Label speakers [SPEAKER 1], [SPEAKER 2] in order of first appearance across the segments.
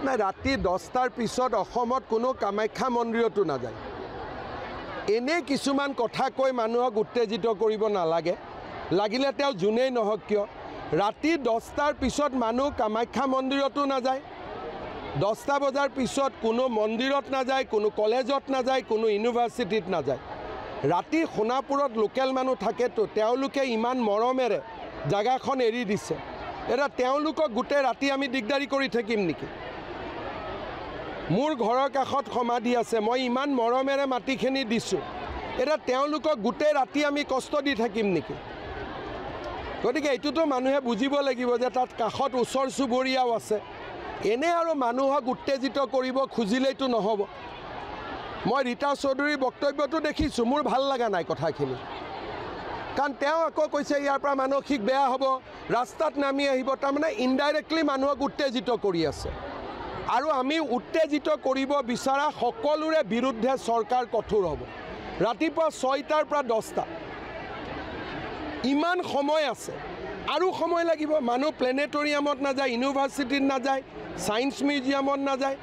[SPEAKER 1] নাই ৰাতি 10টাৰ পিছত অসমত কোনো কামাখ্যা মন্দিৰতো নাযায় এনে কিছুমান কথা কৈ মানুহক উত্তেজিত কৰিব নালাগে লাগিলে তেওঁ জুনেই নহওক কিয় ৰাতি 10টাৰ পিছত মানুহ কামাখ্যা মন্দিৰতো নাযায় 10টা বজাৰ পিছত কোনো মন্দিৰত নাযায় কোনো কলেজত নাযায় কোনো ইউনিভাৰ্চিটিত নাযায় ৰাতি সোণাপুৰত লোকেল মানুহ থাকেতো তেওঁলোকে ইমান মৰমেৰে জাগাখন এৰি দিছে এটা তেওঁলোকক গোটেই ৰাতি আমি দিগদাৰি কৰি থাকিম নেকি মোৰ ঘৰৰ কাষত সমাধি আছে মই ইমান মৰমেৰে মাটিখিনি দিছোঁ এটা তেওঁলোকক গোটেই ৰাতি আমি কষ্ট দি থাকিম নেকি গতিকে এইটোতো মানুহে বুজিব লাগিব যে তাত কাষত ওচৰ চুবুৰীয়াও আছে এনে আৰু মানুহক উত্তেজিত কৰিব খুজিলেইতো নহ'ব মই ৰীতা চৌধুৰীৰ বক্তব্যটো দেখিছোঁ মোৰ ভাল লগা নাই কথাখিনি কাৰণ তেওঁ আকৌ কৈছে ইয়াৰ পৰা মানসিক বেয়া হ'ব ৰাস্তাত নামি আহিব তাৰমানে ইনডাইৰেক্টলি মানুহক উত্তেজিত কৰি আছে আৰু আমি উত্তেজিত কৰিব বিচৰা সকলোৰে বিৰুদ্ধে চৰকাৰ কঠোৰ হ'ব ৰাতিপুৱা 6টাৰ পৰা 10টা ইমান সময় আছে আৰু সময় লাগিব মানুহ প্লেনেটৰিয়ামত নাযায় ইউনিভাৰ্চিটিত নাযায় সায়েন্স মিউজিয়ামত নাযায়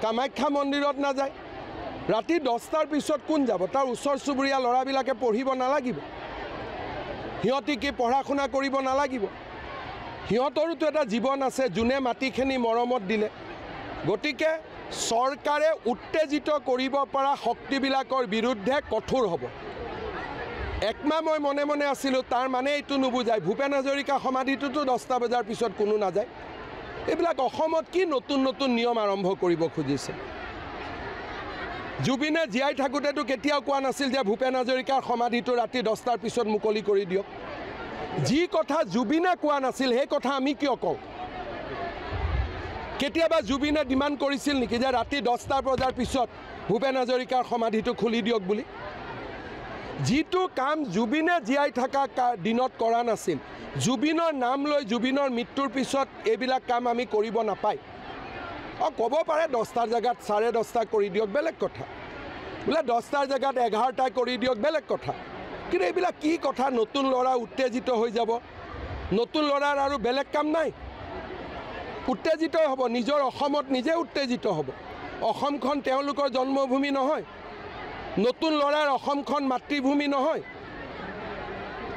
[SPEAKER 1] কামাখ্যা মন্দিৰত নাযায় ৰাতি 10টাৰ পিছত কোন যাব তাৰ ওচৰ চুবুৰীয়া ল'ৰাবিলাকে পঢ়িব নালাগিব সিহঁতি কি পঢ়া শুনা কৰিব নালাগিব সিহঁতৰোতো এটা জীৱন আছে যোনে মাটিখিনি মৰমত দিলে গতিকে চৰকাৰে উত্তেজিত কৰিব পৰা শক্তিবিলাকৰ বিৰুদ্ধে কঠোৰ হ'ব একমাহ মই মনে মনে আছিলোঁ তাৰ মানে এইটো নুবুজায় ভূপেন হাজৰিকা সমাধিটোতো 10টা বজাৰ পিছত কোনো নাযায় এইবিলাক অসমত কি নতুন নতুন নিয়ম আৰম্ভ কৰিব খুজিছে জুবিনে জীয়াই থাকোঁতেতো কেতিয়াও কোৱা নাছিল যে ভূপেন হাজৰিকাৰ সমাধিটো ৰাতি 10টাৰ পিছত মুকলি কৰি দিয়ক যি কথা জুবিনে কোৱা নাছিল সেই কথা আমি কিয় কওঁ কেতিয়াবা জুবিনে ডিমাণ্ড কৰিছিল নেকি যে ৰাতি 10টা বজাৰ পিছত ভূপেন হাজৰিকাৰ সমাধিটো খুলি দিয়ক বুলি যিটো কাম জুবিনে জীয়াই থকা দিনত কৰা নাছিল জুবিনৰ নাম লৈ জুবিনৰ মৃত্যুৰ পিছত এইবিলাক কাম আমি কৰিব নাপায় ক'ব পাৰে 10টাৰ জেগাত 10:30 কৰি দিয়ক বেলেগ কথা বোলে 10টাৰ জেগাত 11টা কৰি দিয়ক বেলেগ কথা কিন্তু এইবিলাক কি কথা নতুন ল'ৰা উত্তেজিত হৈ যাব নতুন ল'ৰাৰ আৰু বেলেগ কাম নাই উত্তেজিত হ'ব নিজৰ অসমত নিজে উত্তেজিত হ'ব অসমখন তেওঁলোকৰ জন্মভূমি নহয় নতুন ল'ৰাৰ অসমখন মাতৃভূমি নহয়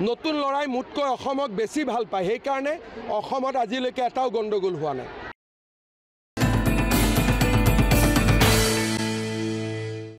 [SPEAKER 1] নতুন ল'ৰাই মোতকৈ অসমক বেছি ভাল পায় সেইকাৰণে অসমত আজিলৈকে এটাও গণ্ডগোল হোৱা নাই